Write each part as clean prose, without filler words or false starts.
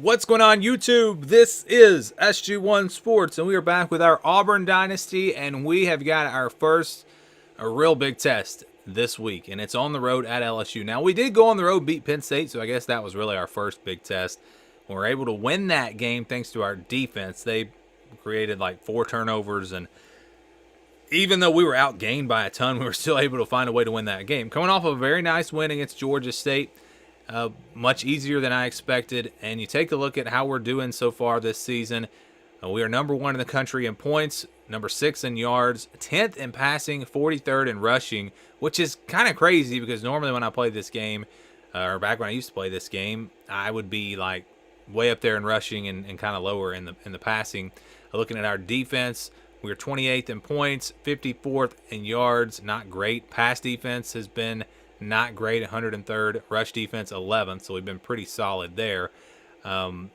What's going on YouTube? This is SG1 Sports, and we are back with our Auburn Dynasty, and we have got our first real big test this week, and it's on the road at LSU. Now, we did go on the road, beat Penn State, so I guess that was really our first big test. We were able to win that game thanks to our defense. They created like 4 turnovers, and even though we were outgained by a ton, we were still able to find a way to win that game. Coming off of a very nice win against Georgia State. Much easier than I expected, and you take a look at how we're doing so far this season. We are number 1 in the country in points, number 6 in yards, 10th in passing, 43rd in rushing, which is kind of crazy because normally when I play this game, or back when I used to play this game, I would be like way up there in rushing and kind of lower in the passing. Looking at our defense, we are 28th in points, 54th in yards, not great. Pass defense has been not great, 103rd. Rush defense, 11th, so we've been pretty solid there. And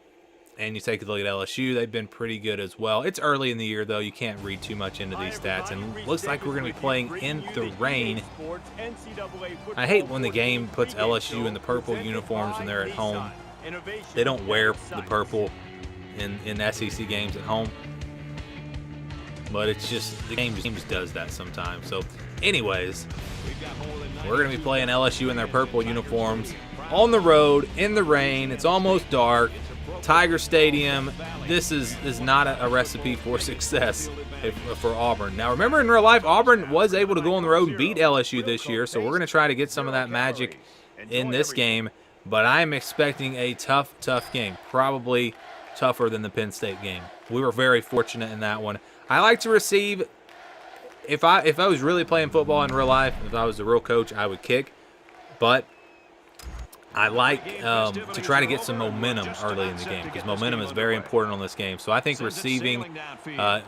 you take a look at LSU, they've been pretty good as well. It's early in the year, though. You can't read too much into these stats, and it looks like we're going to be playing in the rain. I hate when the game puts LSU in the purple uniforms when they're at home. They don't wear the purple in SEC games at home. But it's just, the game just does that sometimes. So, anyways, we're going to be playing LSU in their purple uniforms on the road, in the rain. It's almost dark. Tiger Stadium. This is not a recipe for success for Auburn. Now, remember, in real life, Auburn was able to go on the road and beat LSU this year, so we're going to try to get some of that magic in this game. But I'm expecting a tough game, probably tougher than the Penn State game. We were very fortunate in that one. I like to receive. If I was really playing football in real life, if I was a real coach, I would kick. But I like to try to get some momentum early in the game because momentum is very important on this game. So I think receiving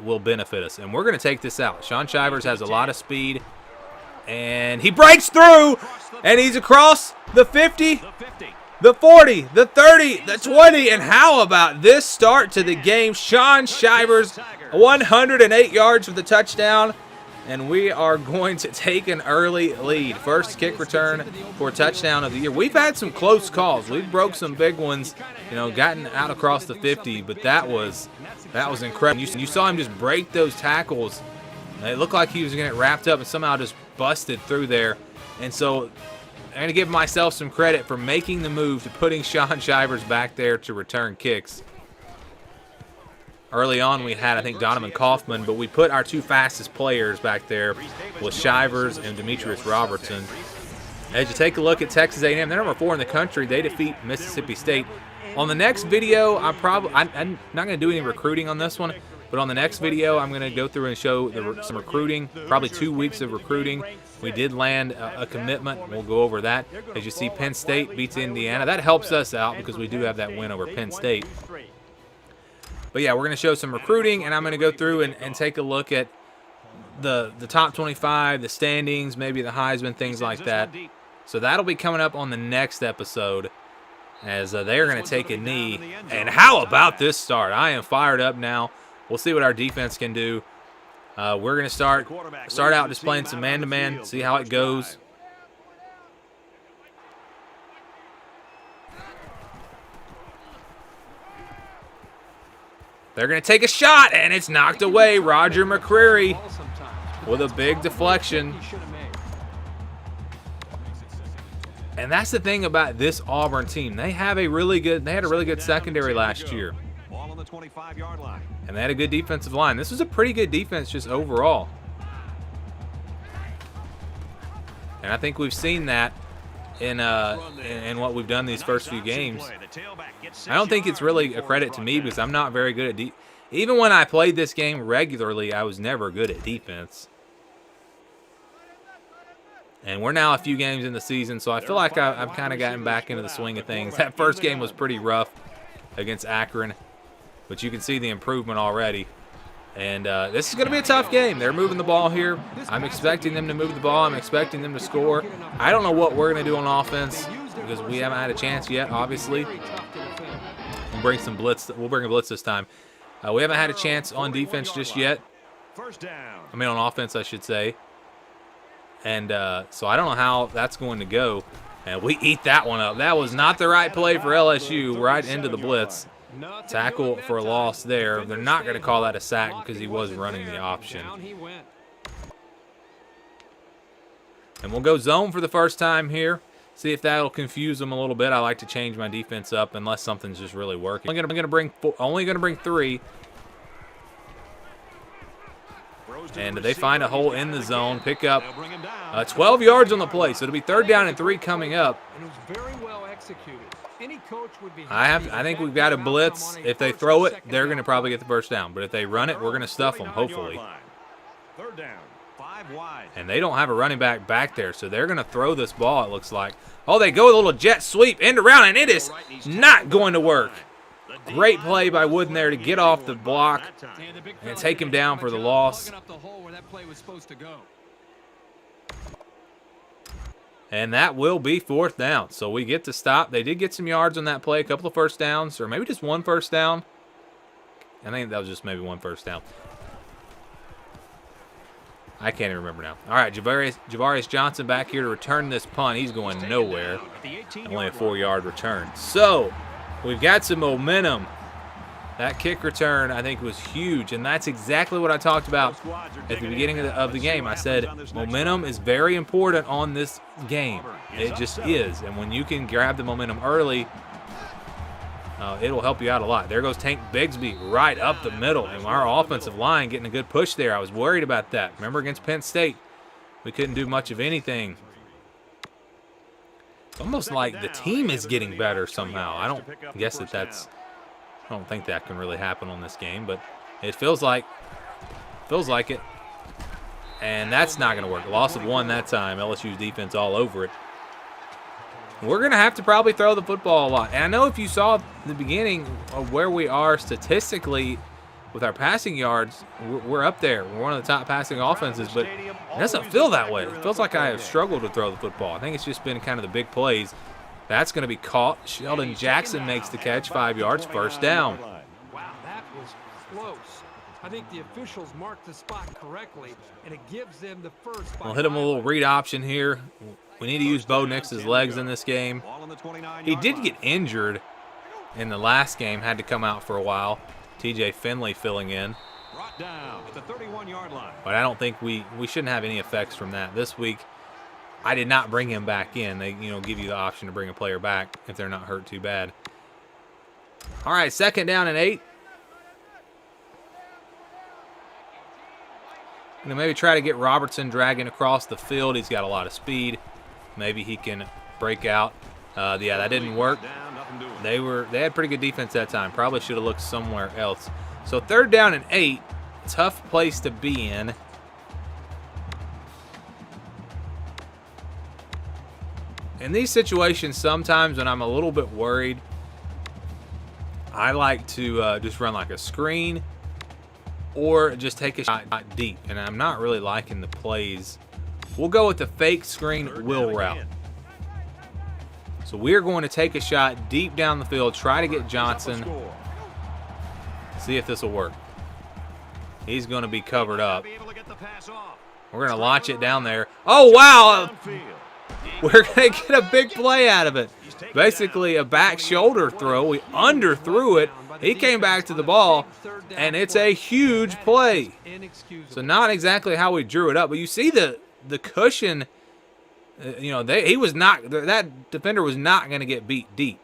will benefit us. And we're going to take this out. Shaun Shivers has a lot of speed. And he breaks through. And he's across the 50. The 40, the 30, the 20, and how about this start to the game? Shaun Shivers, 108 yards for the touchdown, and we are going to take an early lead. First kick return for touchdown of the year. We've had some close calls. We've broke some big ones, gotten out across the 50, but that was incredible. You saw him just break those tackles. It looked like he was going to get wrapped up and somehow just busted through there, and so I'm going to give myself some credit for making the move to putting Shaun Shivers back there to return kicks. Early on, we had, I think, Donovan Kaufman, but we put our 2 fastest players back there with Shivers and Demetrius Robertson. As you take a look at Texas A&M, they're number 4 in the country. They defeat Mississippi State. On the next video, I'm not going to do any recruiting on this one, but on the next video, I'm going to go through and show some recruiting, probably 2 weeks of recruiting. We did land a commitment. We'll go over that. As you see, Penn State beats Indiana. That helps us out because we do have that win over Penn State. But yeah, we're going to show some recruiting, and I'm going to go through and take a look at the top 25, the standings, maybe the Heisman, things like that. So that'll be coming up on the next episode as they are going to take a knee. And how about this start? I am fired up now. We'll see what our defense can do. We're going to start out just playing some man-to-man, see how it goes. They're going to take a shot, and it's knocked away. Roger McCreary with a big deflection. And that's the thing about this Auburn team. They had a really good secondary last year. And they had a good defensive line. This was a pretty good defense just overall. And I think we've seen that in what we've done these first few games. I don't think it's really a credit to me because I'm not very good at even when I played this game regularly, I was never good at defense. And we're now a few games in the season, so I feel like I've kind of gotten back into the swing of things. That first game was pretty rough against Akron, but you can see the improvement already. And this is going to be a tough game. They're moving the ball here. I'm expecting them to move the ball. I'm expecting them to score. I don't know what we're going to do on offense because we haven't had a chance yet, obviously. We'll bring some blitz. We'll bring a blitz this time. We haven't had a chance on defense just yet. I mean, on offense, I should say. And so I don't know how that's going to go. And we eat that one up. That was not the right play for LSU, right into the blitz. Tackle for a loss there. They're not going to call that a sack because he was running the option. And we'll go zone for the first time here. See if that'll confuse them a little bit. I like to change my defense up unless something's just really working. I'm only going to bring 3. And they find a hole in the zone, pick up 12 yards on the play. So it'll be 3rd down and 3 coming up. I think we've got a blitz. If they throw it, they're going to probably get the first down. But if they run it, we're going to stuff them, hopefully. 3rd down, 5 wide. And they don't have a running back there, so they're going to throw this ball, it looks like. Oh, they go with a little jet sweep, end around, and it is not going to work. Great play by Wooden there to get off the block and take him down for the loss. And that will be 4th down. So we get to stop. They did get some yards on that play, a couple of first downs, or maybe just 1 first down. I think that was just maybe 1 first down. I can't even remember now. All right, Javarius Johnson back here to return this punt. He's going nowhere. Only a 4-yard return. So we've got some momentum. That kick return, I think, was huge, and that's exactly what I talked about at the beginning of the game. I said momentum is very important on this game. It just is, and when you can grab the momentum early, it'll help you out a lot. There goes Tank Bigsby right up the middle, and our offensive line getting a good push there. I was worried about that. Remember against Penn State, we couldn't do much of anything. It's almost like the team is getting better somehow. I don't think that can really happen on this game, but it feels like it. And that's not going to work. Loss of 1 that time. LSU's defense all over it. We're going to have to probably throw the football a lot. And I know if you saw the beginning of where we are statistically with our passing yards, we're up there. We're one of the top passing offenses, but it doesn't feel that way. It feels like I have struggled to throw the football. I think it's just been kind of the big plays. That's going to be caught. Sheldon Jackson makes the catch, 5 yards, 1st down. Wow, that was close. I think the officials marked the spot correctly, and it gives them the first. We'll hit him a little read option here. We need to use Bo Nix's legs in this game. He did get injured in the last game, had to come out for a while. TJ Finley filling in. But I don't think we shouldn't have any effects from that. This week, I did not bring him back in. They give you the option to bring a player back if they're not hurt too bad. All right, 2nd down and 8. Maybe try to get Robertson dragging across the field. He's got a lot of speed. Maybe he can break out. Yeah, that didn't work. They had pretty good defense that time. Probably should have looked somewhere else. So 3rd down and 8. Tough place to be in. In these situations, sometimes when I'm a little bit worried, I like to just run like a screen or just take a shot deep. And I'm not really liking the plays. We'll go with the fake screen will route. So we're going to take a shot deep down the field, try to get Johnson. See if this will work. He's going to be covered up. We're going to launch it down there. Oh, wow. We're going to get a big play out of it. Basically a back shoulder throw. We underthrew it. He came back to the ball, and it's a huge play. So not exactly how we drew it up, but you see the cushion. That defender was not going to get beat deep.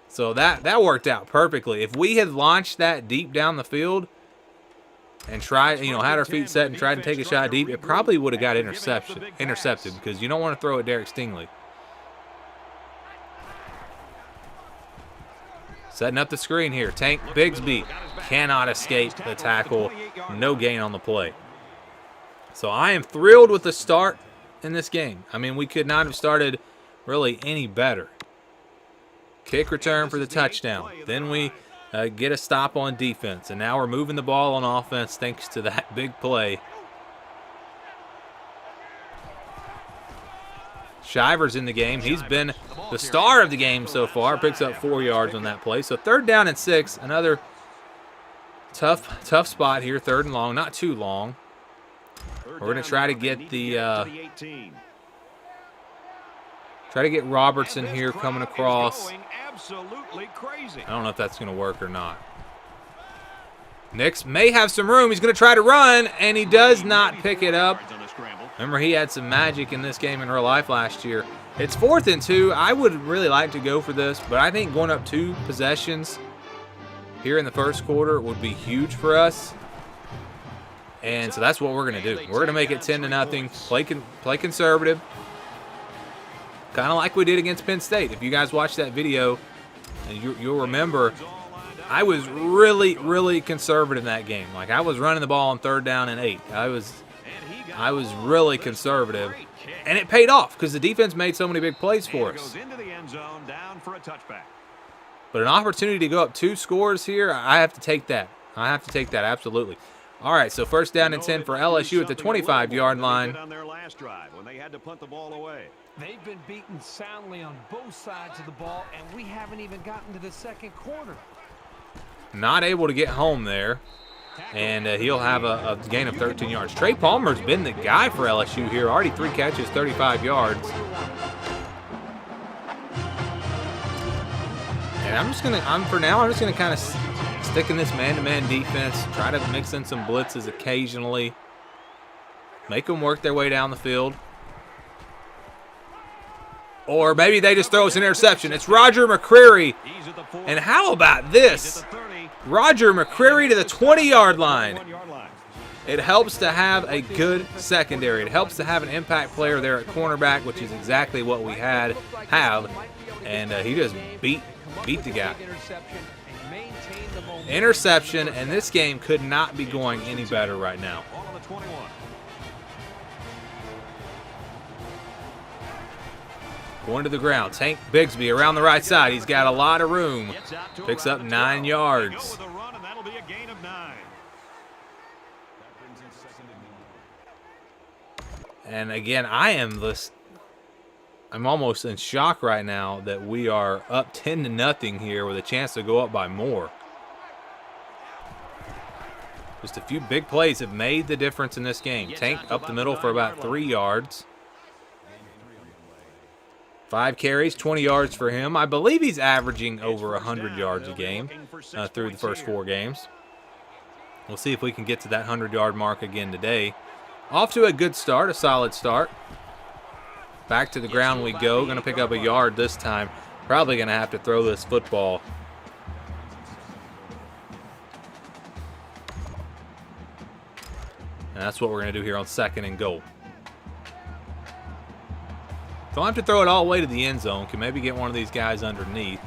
So that worked out perfectly. If we had launched that deep down the field and tried, had our feet set and tried to take a shot deep, it probably would have got intercepted because you don't want to throw at Derek Stingley. Setting up the screen here. Tank Bigsby cannot escape the tackle. No gain on the play. So I am thrilled with the start in this game. I mean, we could not have started really any better. Kick return for the touchdown. Then we get a stop on defense. And now we're moving the ball on offense thanks to that big play. Shiver's in the game. He's been the star of the game so far. Picks up 4 yards on that play. So 3rd down and 6. Another tough spot here. 3rd and long. Not too long. We're going to try to get the Try to get Robertson here coming across. Absolutely crazy. I don't know if that's going to work or not. Nix may have some room. He's going to try to run, and he does not pick it up. Remember, he had some magic in this game in real life last year. It's 4th and 2. I would really like to go for this, but I think going up 2 possessions here in the first quarter would be huge for us. And so that's what we're going to do. We're going to make it 10-0. Play conservative. Kind of like we did against Penn State. If you guys watched that video, you'll remember I was really, really conservative in that game. Like, I was running the ball on 3rd down and 8. I was really conservative. And it paid off because the defense made so many big plays for us. But an opportunity to go up 2 scores here, I have to take that. I have to take that, absolutely. All right, so 1st down and 10 for LSU at the 25-yard line. They've been beaten soundly on both sides of the ball, and we haven't even gotten to the second quarter. Not able to get home there. And he'll have a gain of 13 yards. Trey Palmer's been the guy for LSU here. Already 3 catches, 35 yards. And I'm just gonna kind of stick in this man-to-man defense. Try to mix in some blitzes occasionally. Make them work their way down the field. Or maybe they just throw us an interception. It's Roger McCreary. And how about this? Roger McCreary to the 20-yard line. It helps to have a good secondary. It helps to have an impact player there at cornerback, which is exactly what we have. And he just beat the guy. Interception, and this game could not be going any better right now. Going to the ground. Tank Bigsby around the right side. He's got a lot of room. Picks up 9 yards. And again, I'm almost in shock right now that we are up 10-0 here with a chance to go up by more. Just a few big plays have made the difference in this game. Tank up the middle for about 3 yards. 5 carries, 20 yards for him. I believe he's averaging over 100 yards a game through the first 4 games. We'll see if we can get to that 100-yard mark again today. Off to a good start, a solid start. Back to the ground we go. Going to pick up a yard this time. Probably going to have to throw this football. And that's what we're going to do here on 2nd and goal. Don't have to throw it all the way to the end zone. Can maybe get one of these guys underneath.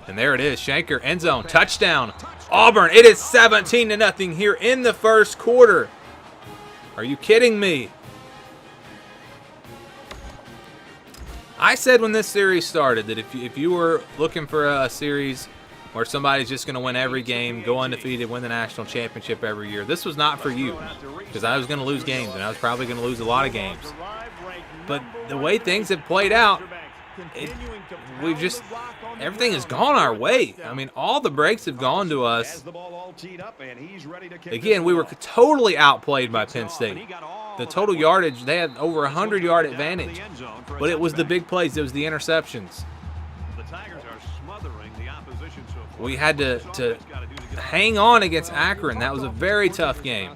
And there it is. Shanker, end zone, touchdown. Auburn, it is 17-0 here in the first quarter. Are you kidding me? I said when this series started that if you were looking for a series where somebody's just going to win every game, go undefeated, win the national championship every year, this was not for you. Because I was going to lose games, and I was probably going to lose a lot of games. But the way things have played out, everything has gone our way. I mean, all the breaks have gone to us. Again, we were totally outplayed by Penn State. The total yardage, they had over 100-yard advantage. But it was the big plays. It was the interceptions. We had to hang on against Akron. That was a very tough game.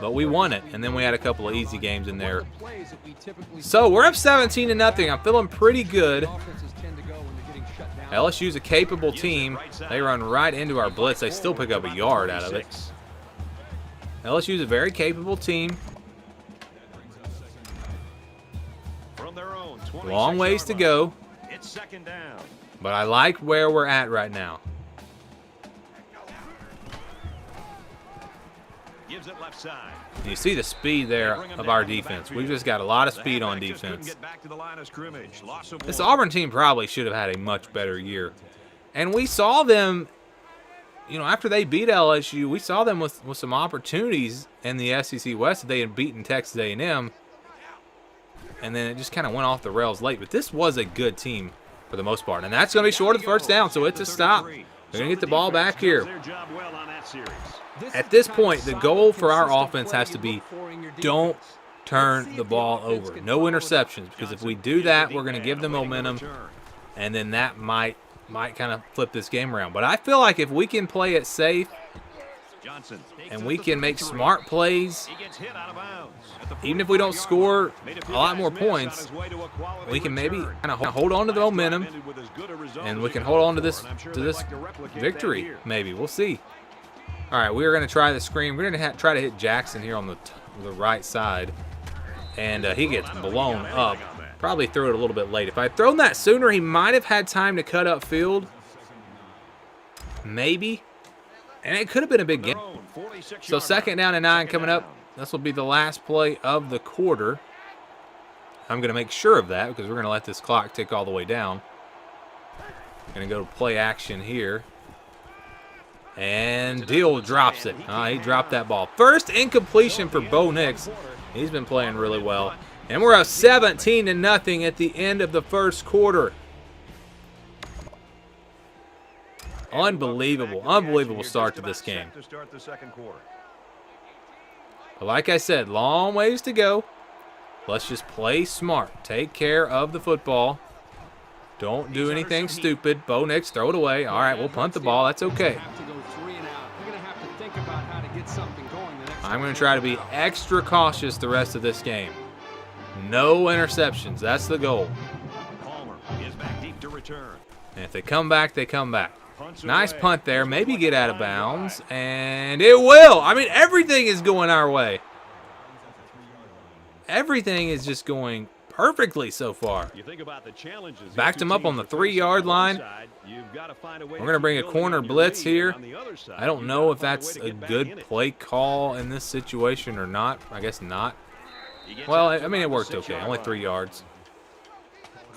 But we won it, and then we had a couple of easy games in there. So we're up 17-0. I'm feeling pretty good. LSU's a capable team. They run right into our blitz. They still pick up a yard out of it. LSU's a very capable team. Long ways to go. But I like where we're at right now. You see the speed there of our defense. We've just got a lot of speed on defense. This Auburn team probably should have had a much better year. And we saw them, after they beat LSU, we saw them with some opportunities in the SEC West that they had beaten Texas A&M. And then it just kind of went off the rails late. But this was a good team for the most part. And that's going to be short of the first down, so it's a stop. They're going to get the ball back here. At this point, the goal for our offense has to be don't turn the ball over. No interceptions, because if we do that, we're going to give them momentum, and then that might kind of flip this game around. But I feel like if we can play it safe and we can make smart plays, even if we don't score a lot more points, we can maybe kind of hold on to the momentum, and we can hold on to this victory. Maybe we'll see. All right, we are going to try the screen. We're going to try to hit Jackson here on the right side, and he gets blown up. Probably threw it a little bit late. If I had thrown that sooner, he might have had time to cut up field. Maybe. And it could have been a big game. So 2nd down and 9 coming up. This will be the last play of the quarter. I'm going to make sure of that because we're going to let this clock tick all the way down. Going to go to play action here. And Deal drops it. He dropped that ball. First incompletion for Bo Nix. He's been playing really well. And we're up 17-0 at the end of the first quarter. Unbelievable start to this game. But like I said, long ways to go. Let's just play smart. Take care of the football. Don't do anything stupid. Bo Nix, throw it away. All right, we'll punt the ball. That's okay. I'm going to try to be extra cautious the rest of this game. No interceptions. That's the goal. And if they come back, they come back. Nice punt there. Maybe get out of bounds. And it will. I mean, everything is going our way. Everything is just going perfectly so far. Backed him up on the 3-yard line. We're going to bring a corner blitz here. I don't know if that's a good play call in this situation or not. I guess not. Well, I mean, it worked okay. Only 3 yards.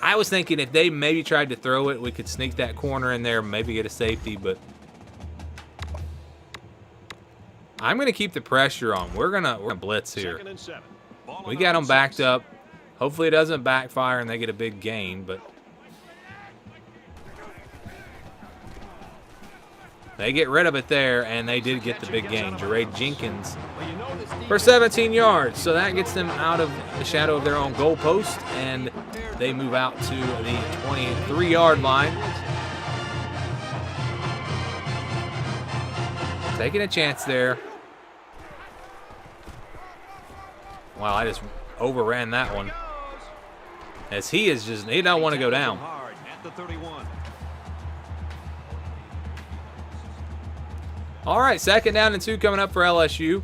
I was thinking if they maybe tried to throw it, we could sneak that corner in there, maybe get a safety, but I'm going to keep the pressure on. We're gonna blitz here. We got them backed up. Hopefully it doesn't backfire and they get a big gain, but they get rid of it there, and they did get the big gain. Jared Jenkins for 17 yards. So that gets them out of the shadow of their own goal post, and they move out to the 23-yard line. Taking a chance there. Wow, I just overran that one. As he don't want to go down. All right, 2nd down and 2 coming up for LSU.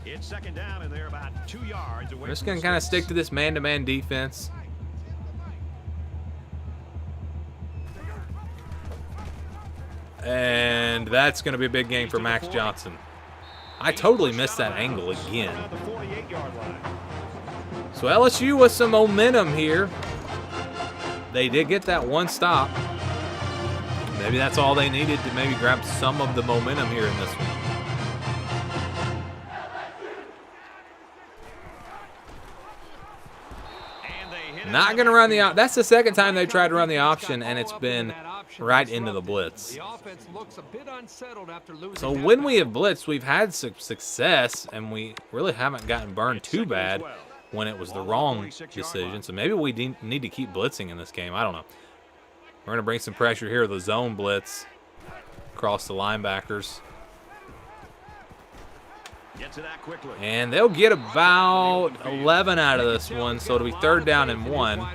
It's 2nd down, and they're about 2 yards away. We're just going to kind of stick to this man-to-man defense. And that's going to be a big game for Max Johnson. I totally missed that angle again. So LSU with some momentum here. They did get that one stop. Maybe that's all they needed to maybe grab some of the momentum here in this one. Not going to run the option. That's the 2nd time they tried to run the option, and it's been right into the blitz. So when we have blitzed, we've had some success, and we really haven't gotten burned too bad when it was the wrong decision. So maybe we need to keep blitzing in this game. I don't know. We're going to bring some pressure here with the zone blitz across the linebackers. And they'll get about 11 out of this one, so it'll be 3rd down and 1.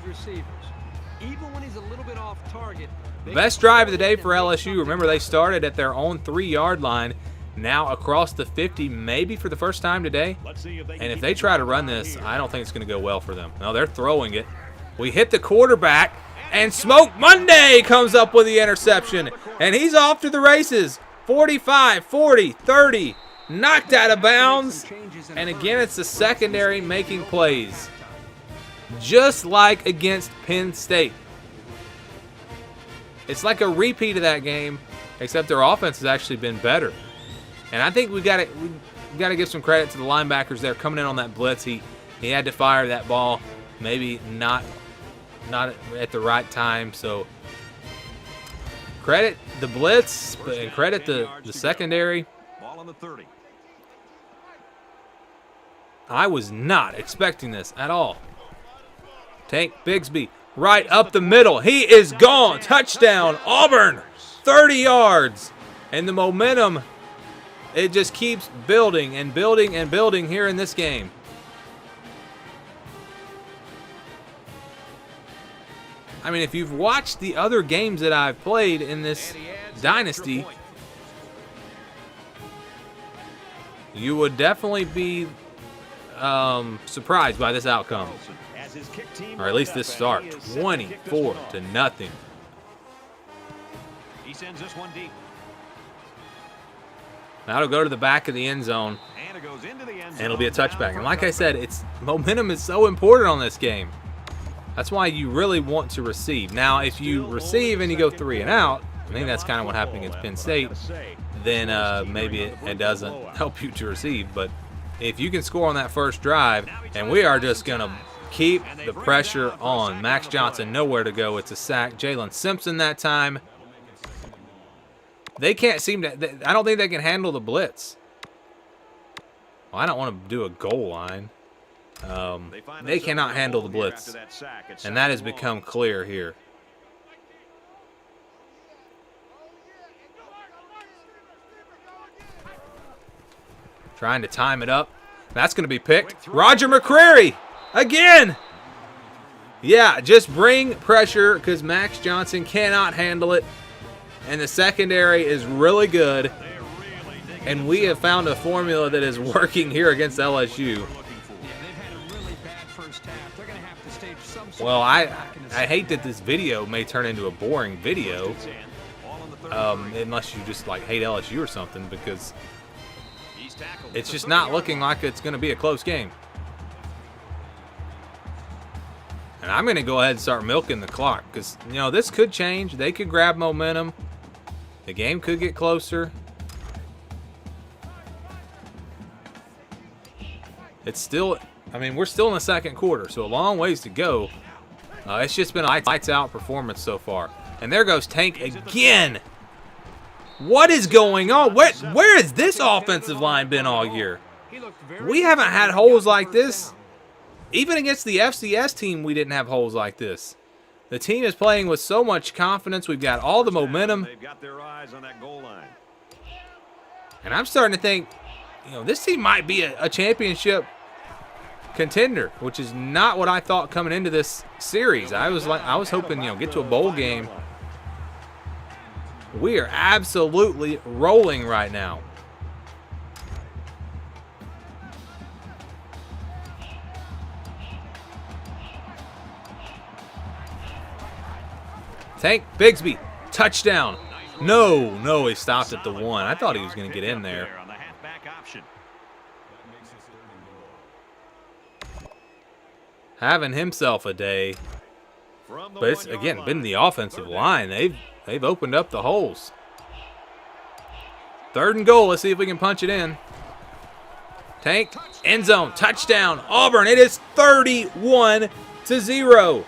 Best drive of the day for LSU. Remember, they started at their own 3-yard line, now across the 50, maybe for the first time today. And if they try to run this, I don't think it's going to go well for them. No, they're throwing it. We hit the quarterback, and Smoke Monday comes up with the interception, and he's off to the races. 45, 40, 30. Knocked out of bounds, and again, it's the secondary making plays. Just like against Penn State. It's like a repeat of that game, except their offense has actually been better. And I think we got to give some credit to the linebackers there coming in on that blitz. He had to fire that ball, maybe not at the right time. So credit the blitz, and credit the secondary. Ball on the 30. I was not expecting this at all. Tank Bigsby right up the middle. He is gone. Touchdown, Auburn. 30 yards. And the momentum, it just keeps building and building and building here in this game. I mean, if you've watched the other games that I've played in this dynasty, you would definitely be surprised by this outcome. Or at least this start. 24-0. He sends this one deep. Now it'll go to the back of the end zone, And it goes into the end zone. and it'll be a touchback. And like I said, momentum is so important on this game. That's why you really want to receive. Now, if you receive and you go 3 and out, I think that's kind of what happened against Penn State, then maybe it doesn't help you to receive. But if you can score on that first drive, and we are just going to keep the pressure on. Max Johnson, nowhere to go. It's a sack. Jalen Simpson that time. They can't seem to – I don't think they can handle the blitz. Well, I don't want to do a goal line. They cannot handle the blitz, and that has become clear here. Trying to time it up. That's going to be picked. Roger McCreary again. Yeah, just bring pressure because Max Johnson cannot handle it, and the secondary is really good, and we have found a formula that is working here against LSU. Well, I hate that this video may turn into a boring video, unless you just like hate LSU or something, because it's just not looking like it's going to be a close game. And I'm going to go ahead and start milking the clock because, you know, this could change. They could grab momentum. The game could get closer. It's still, I mean, we're still in the second quarter, so a long ways to go. It's just been a lights-out performance so far. And there goes Tank again. What is going on? Where has this offensive line been all year? We haven't had holes like this. Even against the FCS team, we didn't have holes like this. The team is playing with so much confidence. We've got all the momentum. They've got their eyes on that goal line. And I'm starting to think, you know, this team might be a championship contender, which is not what I thought coming into this series. I was hoping, you know, get to a bowl game. We are absolutely rolling right now. Tank Bigsby, touchdown. No, he stopped at the 1. I thought he was going to get in there. On the halfback option. Having himself a day. But it's, again, been the offensive line. They've opened up the holes. 3rd and goal. Let's see if we can punch it in. Tank, end zone, touchdown, Auburn. It is 31-0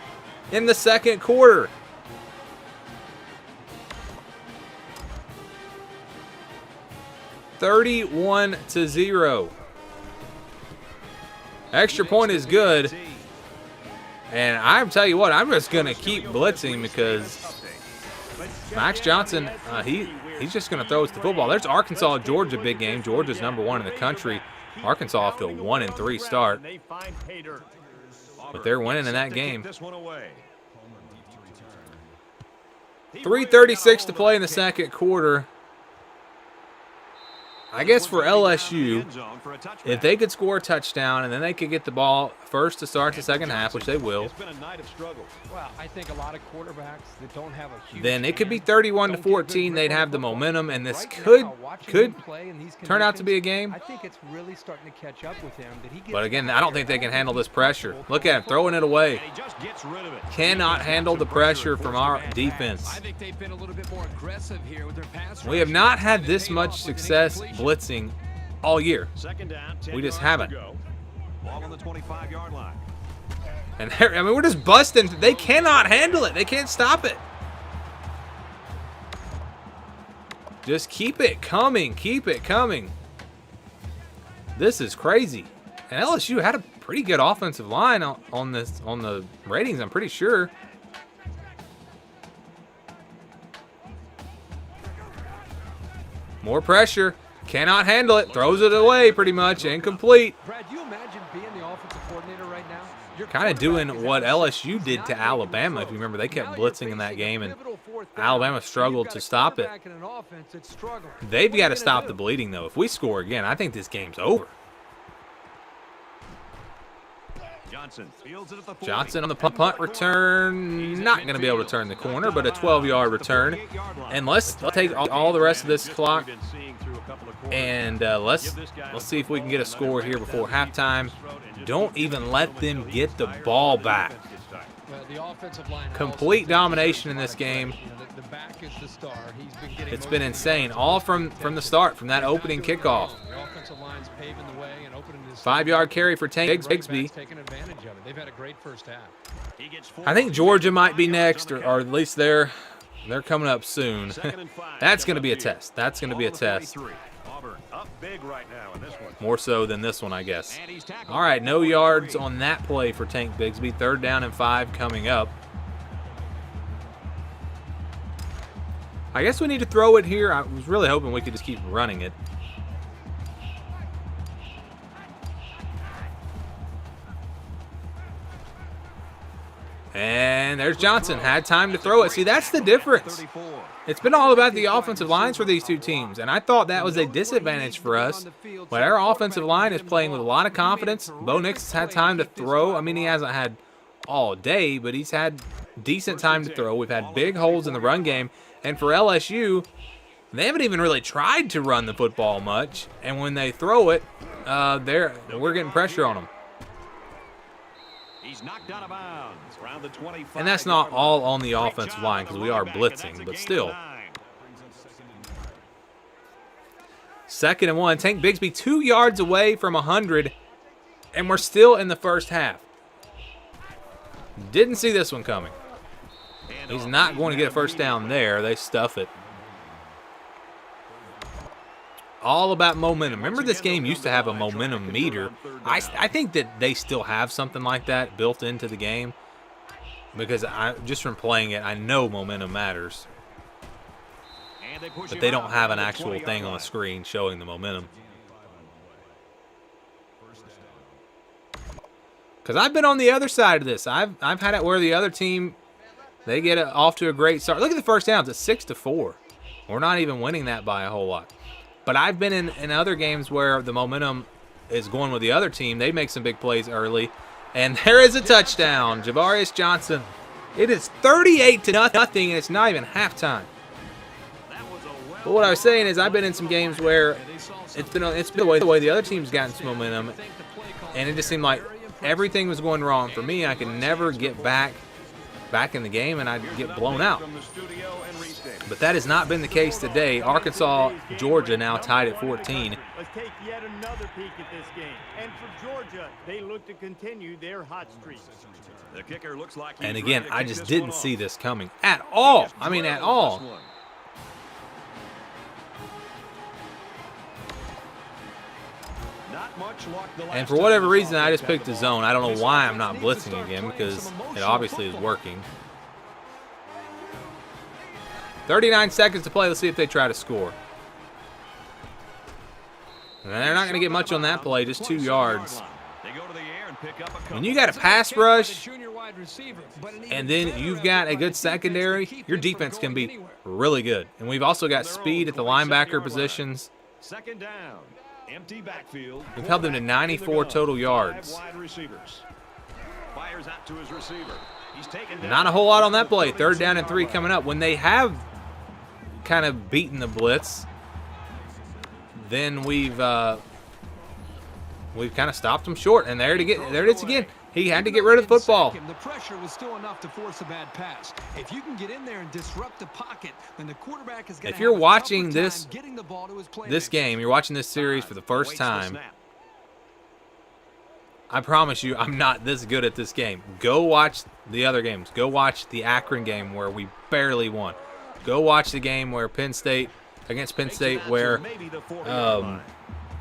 in the second quarter. $31-0. Extra point is good. And I'm tell you what, I'm just going to keep blitzing because Max Johnson, he's just going to throw us the football. There's Arkansas, Georgia big game. Georgia's #1 in the country. Arkansas off to a 1-3 start. But they're winning in that game. 3:36 to play in the second quarter. I guess for LSU, if they could score a touchdown and then they could get the ball first to start the second half, which they will, Well, I think a lot of quarterbacks that don't have a huge then it could be hand 31-14. They'd have the momentum, and this could turn out to be a game. I think it's really starting to catch up with him. That he gets But again, I don't think they can handle this pressure. Look at him throwing it away. Cannot handle the pressure from our defense. I think they've been a little bit more aggressive here with their pass We have rush. not had this much success blitzing all year. Second down, 10 We just yards haven't. to go. Ball on the 25-yard line. And I mean, we're just busting. They cannot handle it. They can't stop it. Just keep it coming. Keep it coming. This is crazy. And LSU had a pretty good offensive line on the ratings, I'm pretty sure. More pressure. Cannot handle it. Throws it away pretty much. Incomplete. Brad, you imagine being the offensive coordinator right now? Kind of doing what LSU did to Alabama. If you remember, they kept blitzing in that game, and Alabama struggled to stop it. They've got to stop the bleeding, though. If we score again, I think this game's over. Johnson on the punt return. Not going to be able to turn the corner, but a 12-yard return. And let's take all the rest of this clock, and let's see if we can get a score here before halftime. Don't even let them get the ball back. Complete domination in this game. It's been insane, all from the start, from that opening kickoff. 5-yard carry for Tank Bigsby. I think Georgia might be next, or at least they're coming up soon. That's going to be a test. That's going to be a test. More so than this one, I guess. All right, no yards on that play for Tank Bigsby. 3rd down and 5 coming up. I guess we need to throw it here. I was really hoping we could just keep running it. And there's Johnson. Had time to throw it. See, that's the difference. It's been all about the offensive lines for these two teams, and I thought that was a disadvantage for us. But our offensive line is playing with a lot of confidence. Bo Nix has had time to throw. I mean, he hasn't had all day, but he's had decent time to throw. We've had big holes in the run game. And for LSU, they haven't even really tried to run the football much. And when they throw it, we're getting pressure on them. He's knocked out of bounds around the 25. And that's not all on the offensive line because we are blitzing, but still. 2nd and 1. Tank Bigsby 2 yards away from 100, and we're still in the first half. Didn't see this one coming. He's not going to get a first down there. They stuff it. All about momentum. Remember, this game used to have a momentum meter. I think that they still have something like that built into the game because just from playing it, I know momentum matters. But they don't have an actual thing on the screen showing the momentum. Because I've been on the other side of this. I've had it where the other team, they get it off to a great start. Look at the first downs. It's 6-4. We're not even winning that by a whole lot. But I've been in other games where the momentum is going with the other team. They make some big plays early. And there is a touchdown. Javarius Johnson. It is 38-0, and it's not even halftime. But what I was saying is I've been in some games where it's been the way the other team's gotten some momentum. And it just seemed like everything was going wrong for me. I could never get back in the game, and I'd get blown out. But that has not been the case today. Arkansas, Georgia now tied at 14. Let's take yet another peek at this game. And for Georgia, they look to continue their hot streak. The kicker looks like and again, I just didn't see this coming at all. I mean, at all. And for whatever reason, I just picked the zone. I don't know why I'm not blitzing again because it obviously is working. 39 seconds to play. Let's see if they try to score. And they're not going to get much on that play, just 2 yards. When you got a pass rush, and then you've got a good secondary, your defense can be really good. And we've also got speed at the linebacker positions. 2nd down. Empty backfield. We've held them to 94 total yards. Fires out to his receiver. He's taken down. Not a whole lot on that play. 3rd down and 3 coming up. When they have kind of beaten the blitz, then we've kind of stopped them short. And there it is again. He had to get rid of the football. The pressure was still enough to force a bad pass. If you can get in there and disrupt the pocket, then the quarterback is going to If you're watching this game, you're watching this series for the first time, I promise you I'm not this good at this game. Go watch the other games. Go watch the Akron game where we barely won. Go watch the game where against Penn State, where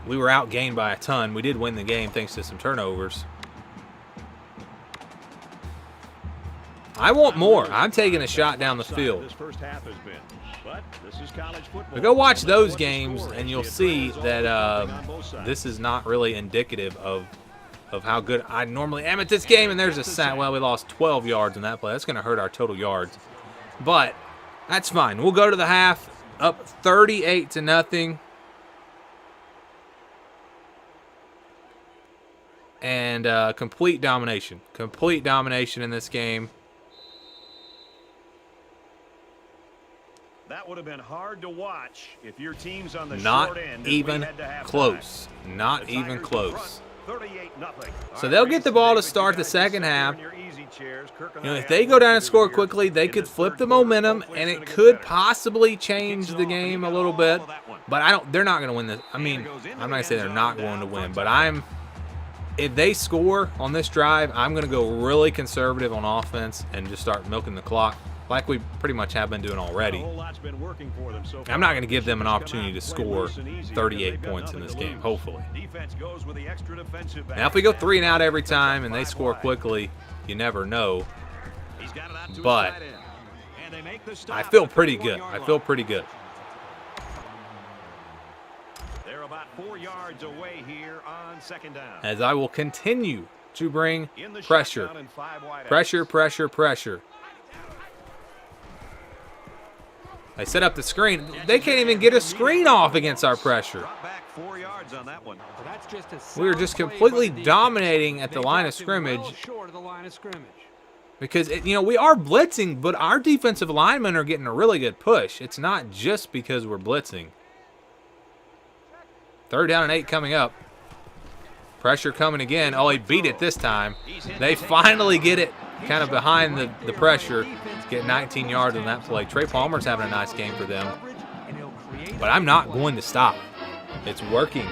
we were outgained by a ton. We did win the game thanks to some turnovers. I want more. I'm taking a shot down the field. But go watch those games, and you'll see that this is not really indicative of how good I normally am at this game. And there's a sack. Well, we lost 12 yards in that play. That's going to hurt our total yards. But that's fine. We'll go to the half, up 38-0. And complete domination. Complete domination in this game. That would have been hard to watch if your team's on the Not short end. even close. Not even close. So they'll get the ball to start the second half. If they go down and score quickly, they could flip the momentum, and it could possibly change the game a little bit. But they're not going to win this. I mean, I'm not going to say they're not going to win, but if they score on this drive, I'm going to go really conservative on offense and just start milking the clock like we pretty much have been doing already. I'm not going to give them an opportunity to score 38 points in this game, hopefully. Now, if we go 3 and out every time and they score quickly, you never know. But I feel pretty good. I feel pretty good. They're about 4 yards away here on second down. As I will continue to bring pressure. Pressure, pressure, pressure. They set up the screen. They can't even get a screen off against our pressure. We were just completely dominating at the line of scrimmage. Because, we are blitzing, but our defensive linemen are getting a really good push. It's not just because we're blitzing. 3rd down and 8 coming up. Pressure coming again. Oh, he beat it this time. They finally get it kind of behind the pressure. Get 19 yards on that play. Trey Palmer's having a nice game for them. But I'm not going to stop. It's working.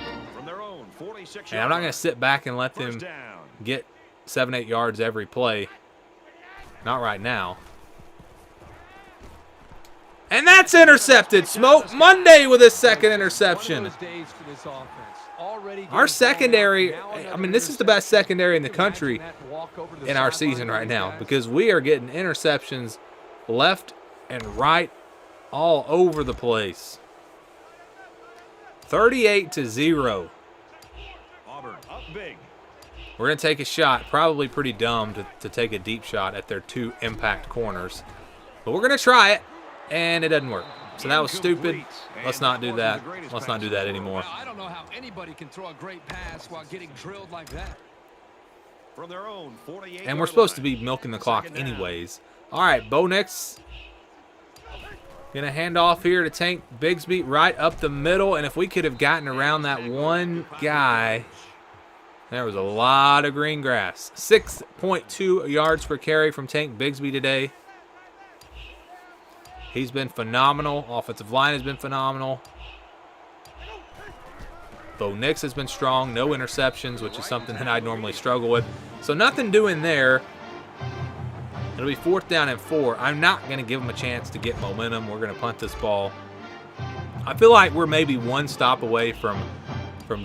And I'm not going to sit back and let them get 7-8 yards every play. Not right now. And that's intercepted. Smoke Monday with his second interception. Our secondary, I mean, this is the best secondary in the country in our season right now because we are getting interceptions left and right all over the place. 38-0. Auburn up big. We're going to take a shot, probably pretty dumb to take a deep shot at their 2 impact corners. But we're going to try it, and it doesn't work. So that was stupid. Let's not do that. Let's not do that anymore. I don't know how anybody can throw a great pass while getting drilled like that. From their own 48. And we're supposed to be milking the clock anyways. All right, Bo Nix. Going to hand off here to Tank Bigsby right up the middle. And if we could have gotten around that one guy, there was a lot of green grass. 6.2 yards per carry from Tank Bigsby today. He's been phenomenal. Offensive line has been phenomenal. Bo Nix has been strong. No interceptions, which is something that I normally struggle with. So nothing doing there. It'll be 4th down and 4. I'm not going to give them a chance to get momentum. We're going to punt this ball. I feel like we're maybe one stop away from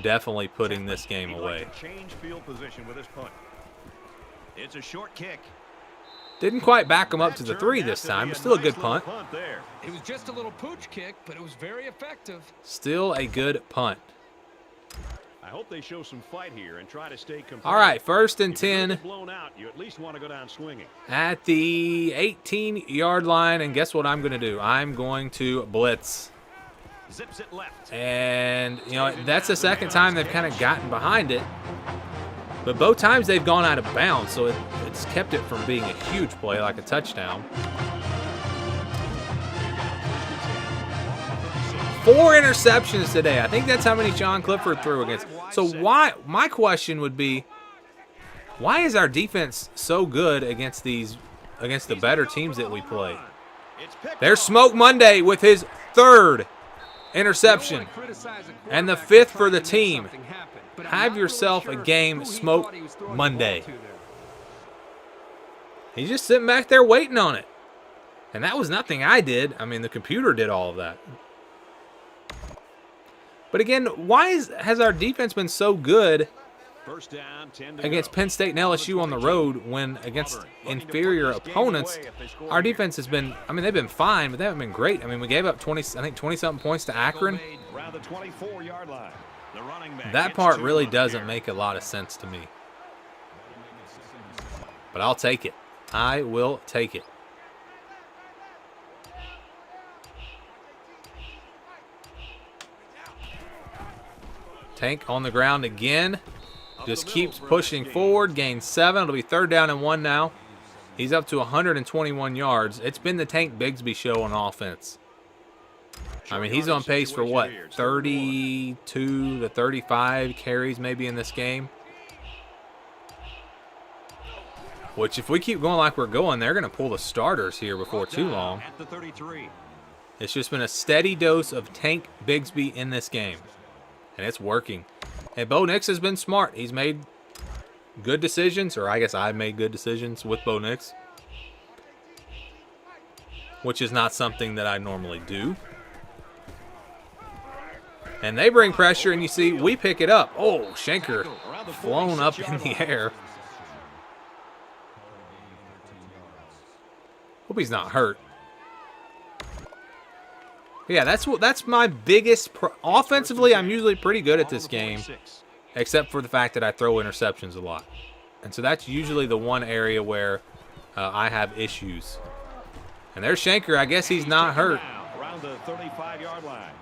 definitely putting this game away. Change field position with this punt. It's a short kick. Didn't quite back him up to the 3 this time, but still a good punt. It was just a little pooch kick, but it was very effective. Still a good punt. I hope they show some fight here and try to stay competitive. All right, 1st and 10. Blown out, you at least want to go down swinging. At the 18-yard line, and guess what I'm going to do? I'm going to blitz. Zips it left. And, that's the second time they've kind of gotten behind it. But both times they've gone out of bounds, so it's kept it from being a huge play like a touchdown. 4 interceptions today. I think that's how many John Clifford threw against. So my question would be, why is our defense so good against the better teams that we play? There's Smoke Monday with his 3rd interception and the 5th for the team. Have yourself a game, Smoke Monday. He's just sitting back there waiting on it. And that was nothing I did. I mean, the computer did all of that. But again, why has our defense been so good First down, 10 to against go. Penn State and LSU on the road when against inferior opponents? Our defense has been, I mean, they've been fine, but they haven't been great. I mean, we gave up 20-something points to Akron. Around the 24-yard line. The running back That gets part 2 really on doesn't the make a lot of sense to me. But I'll take it. I will take it. Tank on the ground again. Just keeps pushing forward. Gains 7. It'll be 3rd down and 1 now. He's up to 121 yards. It's been the Tank Bigsby show on offense. I mean, he's on pace for what? 32 to 35 carries maybe in this game. Which, if we keep going like we're going, they're going to pull the starters here before too long. At the 33. It's just been a steady dose of Tank Bigsby in this game. And it's working. And Bo Nix has been smart. He's made good decisions, or I guess I've made good decisions with Bo Nix, which is not something that I normally do. And they bring pressure, and you see we pick it up. Oh, Schenker flown up in the air. Hope he's not hurt. Yeah, that's my biggest offensively. I'm usually pretty good at this game, except for the fact that I throw interceptions a lot, and so that's usually the one area where I have issues. And there's Schenker. I guess he's not hurt. Around the 35-yard line.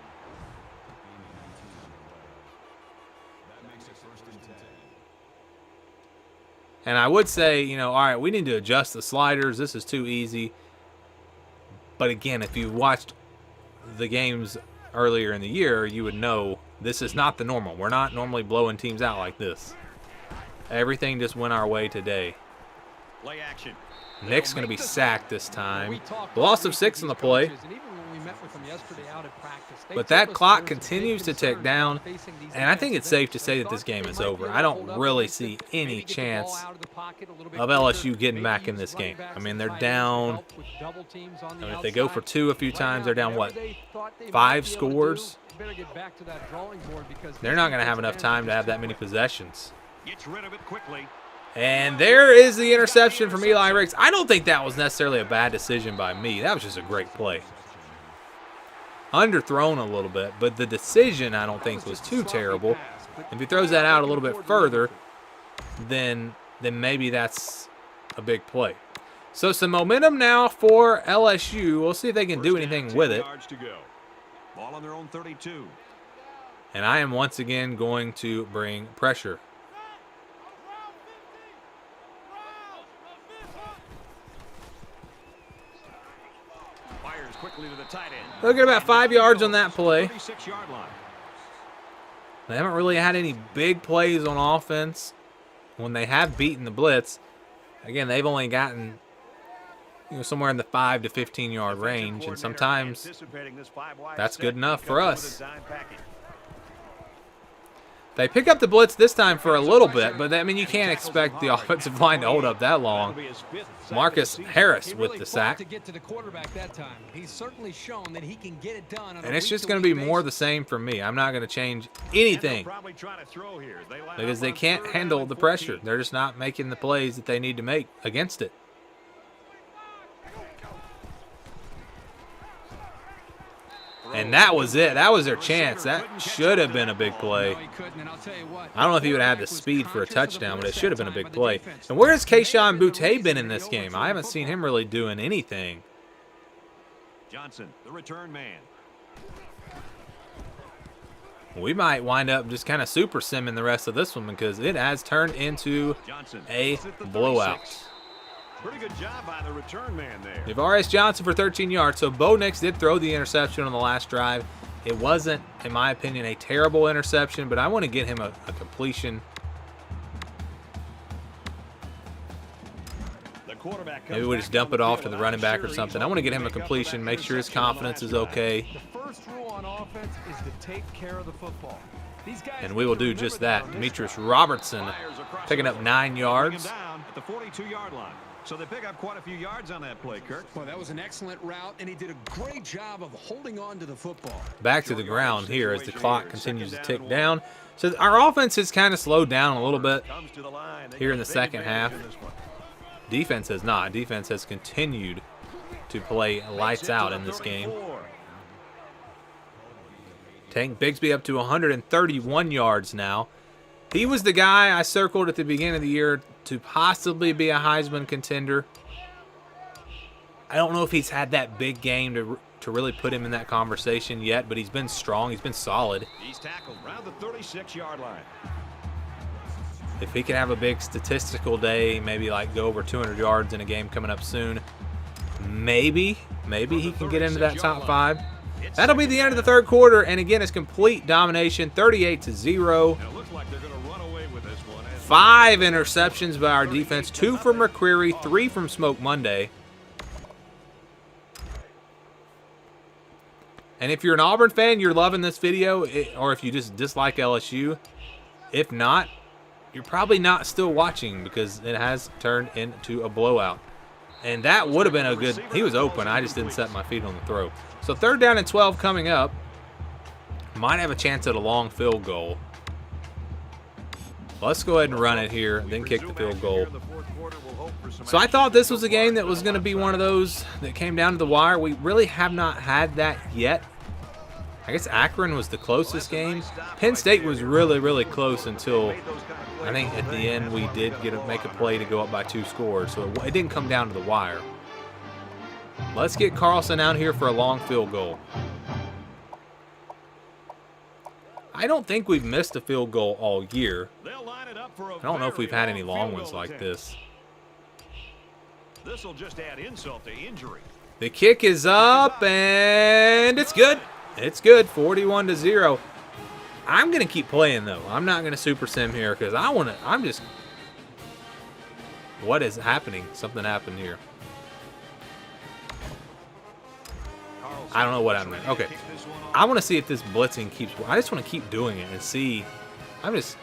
And I would say, you know, all right, we need to adjust the sliders. This is too easy. But again, if you watched the games earlier in the year, you would know this is not the normal. We're not normally blowing teams out like this. Everything just went our way today. Play action. Nick's going to be sacked this time. Loss of 6 on the play. But that clock continues to tick down, and I think it's safe to say that this game is over. I don't really see any chance of LSU getting back in this game. I mean, they're down. I mean, if they go for 2 a few times, they're down, what, 5 scores? They're not going to have enough time to have that many possessions. Gets rid of it quickly. And there is the interception from Eli Riggs. I don't think that was necessarily a bad decision by me. That was just a great play. Underthrown a little bit, but the decision I don't think was too terrible. If he throws that out a little bit further, then maybe that's a big play. So some momentum now for LSU. We'll see if they can do anything with it. Ball on their own 32. And I am once again going to bring pressure. Quickly to the tight end. They'll get about 5 yards on that play. 36-yard line. They haven't really had any big plays on offense when they have beaten the blitz. Again, they've only gotten, you know, somewhere in the 5 to 15-yard range, and sometimes that's good enough for us. They pick up the blitz this time for a little bit, but I mean, you can't expect the offensive line to hold up that long. Marcus Harris with the sack. And it's just going to be more the same for me. I'm not going to change anything because they can't handle the pressure. They're just not making the plays that they need to make against it. And that was it. That was their chance. That should have been a big play. I don't know if he would have had the speed for a touchdown, but it should have been a big play. And where has Kayshon Boutte been in this game? I haven't seen him really doing anything. Johnson, the return man. We might wind up just kind of super simming the rest of this one because it has turned into a blowout. Pretty good job by the return man there. Javaris Johnson for 13 yards. So Bo Nix did throw the interception on the last drive. It wasn't, in my opinion, a terrible interception, but I want to get him a completion. Maybe we just dump it off to the running back or something. I want to get him a completion, make sure his confidence is okay. The first rule on offense is to take care of the football. And we will do just that. Demetrius Robertson picking up 9 yards. At the 42-yard line. So they pick up quite a few yards on that play, Kirk. Well, that was an excellent route, and he did a great job of holding on to the football. Back to the ground here as the clock continues to tick down. So our offense has kind of slowed down a little bit here in the second half. Defense has not. Defense has continued to play lights out in this game. Tank Bigsby up to 131 yards now. He was the guy I circled at the beginning of the year to possibly be a Heisman contender. I don't know if he's had that big game to really put him in that conversation yet, but he's been strong. He's been solid. He's tackled around the 36-yard line. If he can have a big statistical day, maybe like go over 200 yards in a game coming up soon, maybe he can get into that top 5. That'll be the end of the third quarter, and again, it's complete domination, 38-0. 5 interceptions by our defense, 2 from McCreary, 3 from Smoke Monday. And if you're an Auburn fan, you're loving this video, or if you just dislike LSU, if not, you're probably not still watching because it has turned into a blowout. And that would have been a good, he was open, I just didn't set my feet on the throw. So 3rd down and 12 coming up. Might have a chance at a long field goal. Let's go ahead and run it here, then kick the field goal. So I thought this was a game that was going to be one of those that came down to the wire. We really have not had that yet. I guess Akron was the closest game. Penn State was really, really close until I think at the end we did make a play to go up by 2 scores. So it didn't come down to the wire. Let's get Carlson out here for a long field goal. I don't think we've missed a field goal all year. I don't know if we've had any long ones like this. This will just add insult to injury. The kick is up, and it's good. It's good, 41-0. I'm going to keep playing, though. I'm not going to super sim here because what is happening? Something happened here. I don't know what happened there. Okay. I want to see if this blitzing keeps. I just want to keep doing it and see. I'm just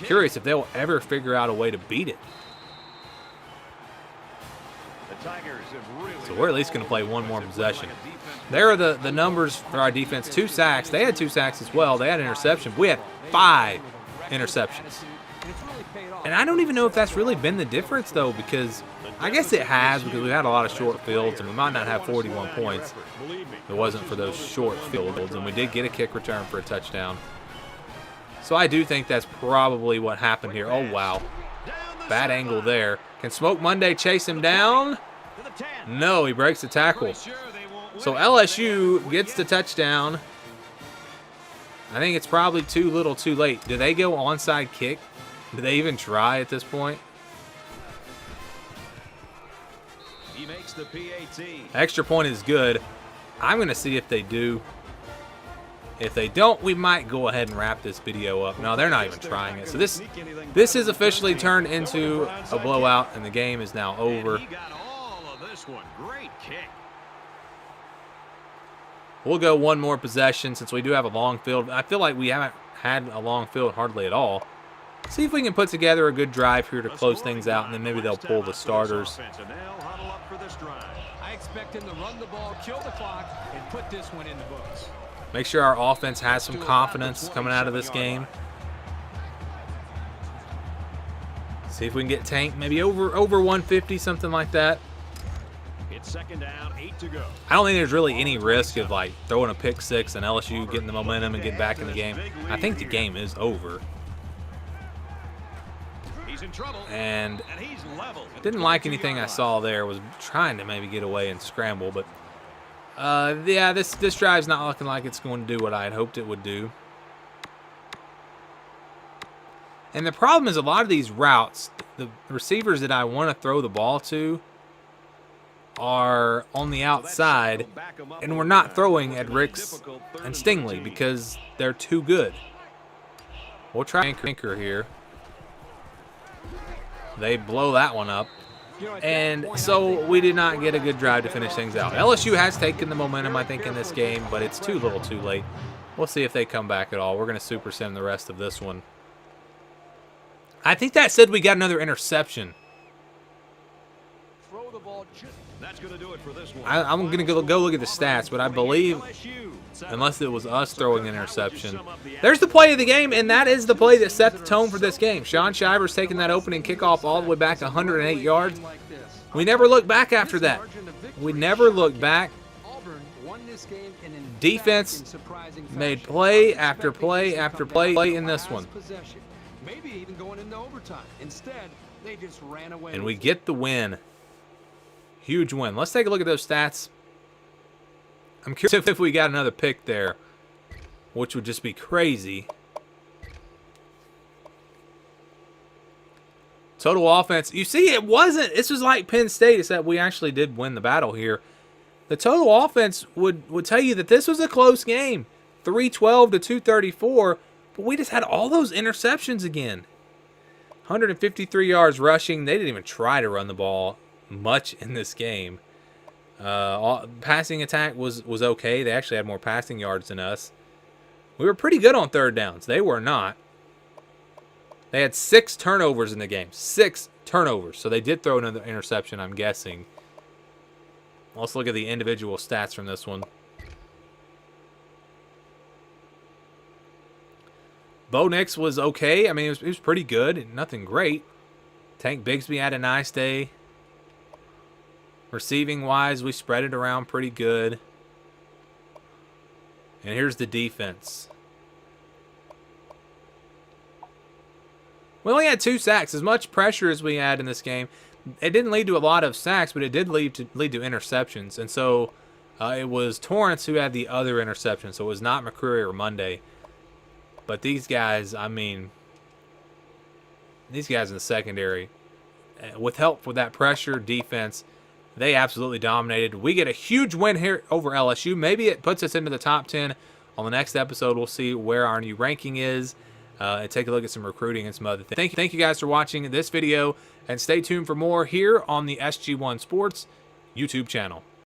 curious if they'll ever figure out a way to beat it. So we're at least going to play one more possession. There are the numbers for our defense. 2 sacks. They had 2 sacks as well. They had an interception. We had 5 interceptions. And I don't even know if that's really been the difference, though, because I guess it has, because we had a lot of short fields, and we might not have 41 points if it wasn't for those short fields. And we did get a kick return for a touchdown. So I do think that's probably what happened here. Oh, wow. Bad angle there. Can Smoke Monday chase him down? No, he breaks the tackle. So LSU gets the touchdown. I think it's probably too little too late. Do they go onside kick? Do they even try at this point? He makes the PAT. Extra point is good. I'm going to see if they do. If they don't, we might go ahead and wrap this video up. No, they're not even trying it. So this has officially turned into a blowout, and the game is now over. He got all of this one. Great kick. We'll go one more possession since we do have a long field. I feel like we haven't had a long field hardly at all. See if we can put together a good drive here to close things out, and then maybe they'll pull the starters. I expect him to run the ball, kill the clock, and put this one in the books. Make sure our offense has some confidence coming out of this game. See if we can get Tank maybe over 150, something like that. It's 2nd down, 8 to go. I don't think there's really any risk of like throwing a pick 6 and LSU getting the momentum and getting back in the game. I think the game is over. He's in trouble. And he's level. Didn't like anything I saw there. Was trying to maybe get away and scramble, but yeah, this drive's not looking like it's going to do what I had hoped it would do. And the problem is a lot of these routes, the receivers that I want to throw the ball to are on the outside, and we're not throwing at Ricks and Stingley because they're too good. We'll try anchor here. They blow that one up. And so we did not get a good drive to finish things out. LSU has taken the momentum, I think, in this game, but it's too little too late. We'll see if they come back at all. We're going to super sim the rest of this one. I think that said we got another interception. That's going to do it for this one. I'm going to go look at the stats, but I believe, unless it was us throwing an interception, there's the play of the game, and that is the play that set the tone for this game. Sean Shivers taking that opening kickoff all the way back 108 yards. We never looked back after that. We never looked back. Defense made play after play after play in this one. Maybe even going into overtime. Instead, they just ran away. And we get the win. Huge win. Let's take a look at those stats. I'm curious if we got another pick there, which would just be crazy. Total offense. You see, it wasn't. This was like Penn State. It's that we actually did win the battle here. The total offense would tell you that this was a close game. 312 to 234. But we just had all those interceptions again. 153 yards rushing. They didn't even try to run the ball much in this game. Passing attack was okay. They actually had more passing yards than us. We were pretty good on third downs. They were not. They had 6 turnovers in the game. 6 turnovers. So they did throw another interception, I'm guessing. Let's look at the individual stats from this one. Bo Nix was okay. I mean, he was pretty good. Nothing great. Tank Bigsby had a nice day. Receiving-wise, we spread it around pretty good. And here's the defense. We only had 2 sacks. As much pressure as we had in this game, it didn't lead to a lot of sacks, but it did lead to interceptions. And so it was Torrance who had the other interception. So it was not McCreary or Monday. But these guys, I mean, these guys in the secondary, with help with that pressure defense, they absolutely dominated. We get a huge win here over LSU. Maybe it puts us into the top 10. On the next episode, we'll see where our new ranking is and take a look at some recruiting and some other things. Thank you guys for watching this video, and stay tuned for more here on the SG1 Sports YouTube channel.